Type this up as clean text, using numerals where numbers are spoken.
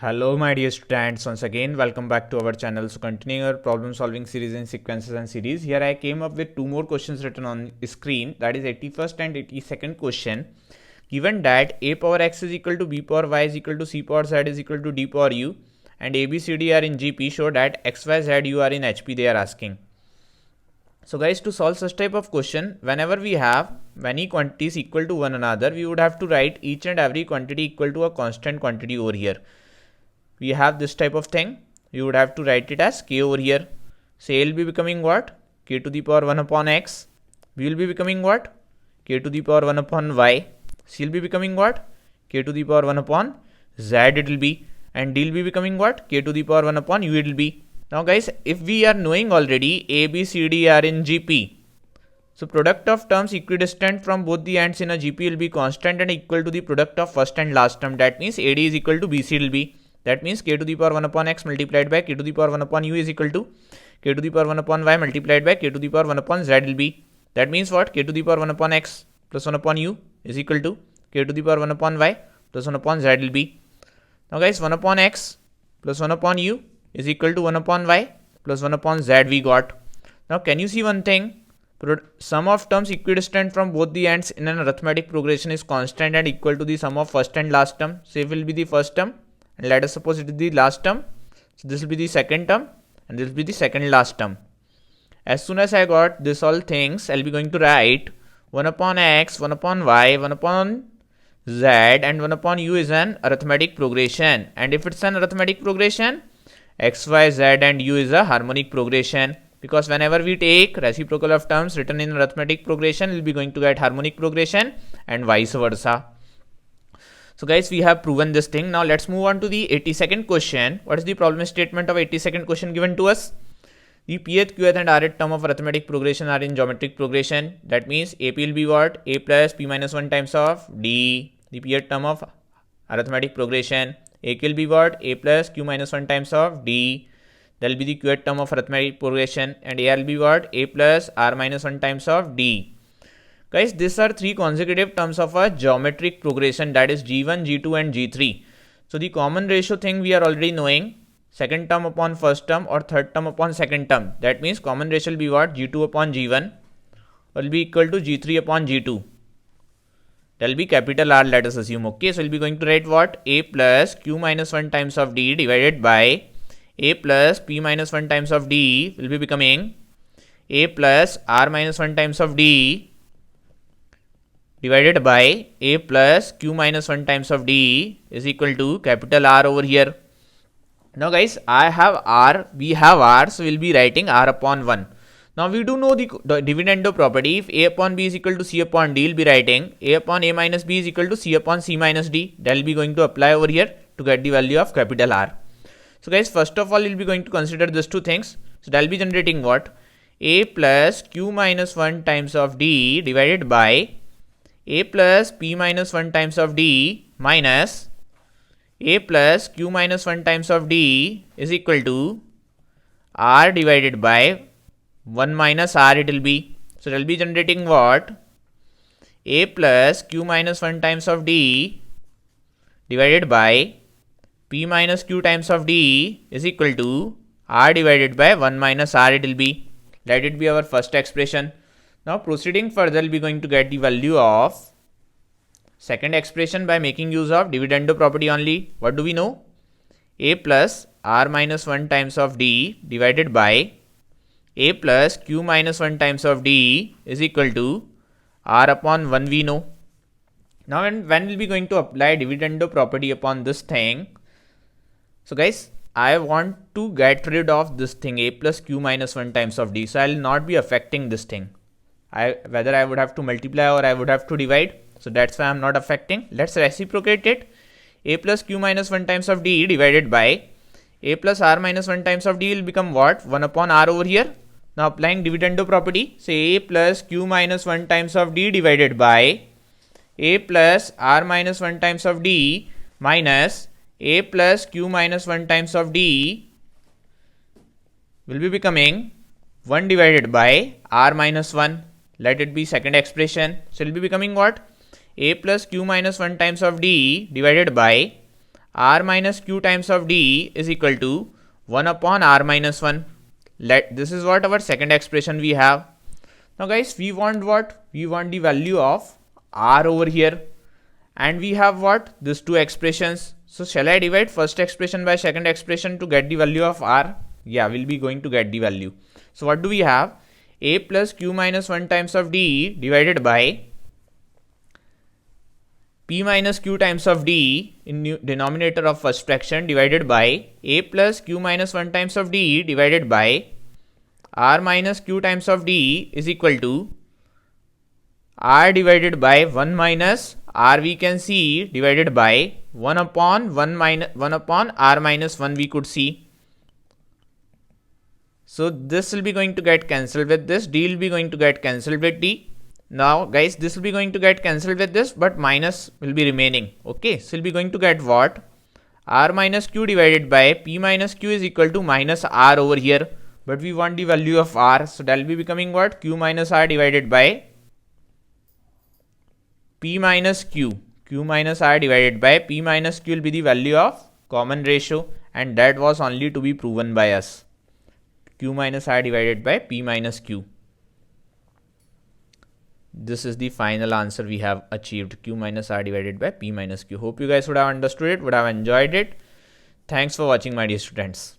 Hello my dear students, once again welcome back to our channel. So continuing our problem solving series in sequences and series, here I came up with two more questions written on screen, that is 81st and 82nd question. Given that a power x is equal to b power y is equal to c power z is equal to d power u and a b c d are in gp, show that x y z u are in hp, they are asking. So guys, to solve such type of question, whenever we have many quantities equal to one another, we would have to write each and every quantity equal to a constant quantity over here. We have this type of thing, we would have to write it as k over here. So a will be becoming what? K to the power 1 upon x. B will be becoming what? K to the power 1 upon y. C will be becoming what? K to the power 1 upon z it will be. And D will be becoming what? K to the power 1 upon u it will be. Now guys, if we are knowing already A, B, C, D are in GP, so product of terms equidistant from both the ends in a GP will be constant and equal to the product of first and last term. That means AD is equal to BC will be. That means k to the power 1 upon x multiplied by k to the power 1 upon u is equal to k to the power 1 upon y multiplied by k to the power 1 upon z will be. That means what? K to the power 1 upon x plus 1 upon u is equal to k to the power 1 upon y plus 1 upon z will be. Now guys, 1 upon x plus 1 upon u is equal to 1 upon y plus 1 upon z we got. Now can you see one thing? Sum of terms equidistant from both the ends in an arithmetic progression is constant and equal to the sum of first and last term. So it will be the first term, and let us suppose it is the last term. So this will be the second term and this will be the second last term. As soon as I got this all things, I'll be going to write 1 upon x, 1 upon y, 1 upon z and 1 upon u is an arithmetic progression. And if it's an arithmetic progression, x, y, z and u is a harmonic progression, because whenever we take reciprocal of terms written in arithmetic progression, we'll be going to get harmonic progression and vice versa. So guys, we have proven this thing. Now let's move on to the 82nd question. What is the problem statement of 82nd question given to us? The pth, qth and rth term of arithmetic progression are in geometric progression. That means ap will be what? A plus p minus 1 times of d, the pth term of arithmetic progression. Ak will be what? A plus q minus 1 times of d. That will be the qth term of arithmetic progression. And a will be what? A plus r minus 1 times of d. Guys, these are three consecutive terms of a geometric progression, that is g1, g2 and g3. So the common ratio thing we are already knowing, second term upon first term or third term upon second term. That means common ratio will be what? G2 upon g1 will be equal to g3 upon g2. That will be capital R, let us assume. Okay, so we'll be going to write what? A plus q minus 1 times of d divided by a plus p minus 1 times of d will be becoming a plus r minus 1 times of d divided by a plus q minus 1 times of d is equal to capital R over here. Now guys, I have R, we have R, so we'll be writing R upon 1. Now we do know the dividendo property. If a upon b is equal to c upon d, we'll be writing a upon a minus b is equal to c upon c minus d. That will be going to apply over here to get the value of capital R. So guys, first of all, we'll be going to consider these two things. So that will be generating what? A plus q minus 1 times of d divided by a plus p minus 1 times of d minus a plus q minus 1 times of d is equal to r divided by 1 minus r it will be. So it will be generating what? A plus q minus 1 times of d divided by p minus q times of d is equal to r divided by 1 minus r it will be. Let it be our first expression. Now proceeding further, we'll be going to get the value of second expression by making use of dividendo property only. What do we know? A plus r minus 1 times of d divided by a plus q minus 1 times of d is equal to r upon 1 we know. Now when we'll be going to apply dividendo property upon this thing? So guys, I want to get rid of this thing a plus q minus 1 times of d. So I will not be affecting this thing. Whether I would have to multiply or I would have to divide. So that's why I'm not affecting. Let's reciprocate it. A plus q minus 1 times of d divided by a plus r minus 1 times of d will become what? 1 upon r over here. Now applying dividendo property, say a plus q minus 1 times of d divided by a plus r minus 1 times of d minus a plus q minus 1 times of d will be becoming 1 divided by r minus 1. Let it be second expression. So it will be becoming what? A plus q minus 1 times of d divided by r minus q times of d is equal to 1 upon r minus 1. This is what our second expression we have. Now guys, we want what? We want the value of r over here, and we have what? These two expressions. So shall I divide first expression by second expression to get the value of r? Yeah, we'll be going to get the value. So what do we have? A plus q minus 1 times of d divided by p minus q times of d in denominator of first fraction divided by a plus q minus 1 times of d divided by r minus q times of d is equal to r divided by 1 minus r we can see divided by 1 upon r minus 1 we could see. So this will be going to get cancelled with this, d will be going to get cancelled with d. Now guys, this will be going to get cancelled with this, but minus will be remaining. Okay, so we'll be going to get what? R minus q divided by p minus q is equal to minus r over here, but we want the value of r, so that will be becoming what? Q minus r divided by p minus q. Q minus r divided by p minus q will be the value of common ratio, and that was only to be proven by us. Q minus r divided by p minus q. This is the final answer we have achieved, q minus r divided by p minus q. Hope you guys would have understood it, would have enjoyed it. Thanks for watching, my dear students.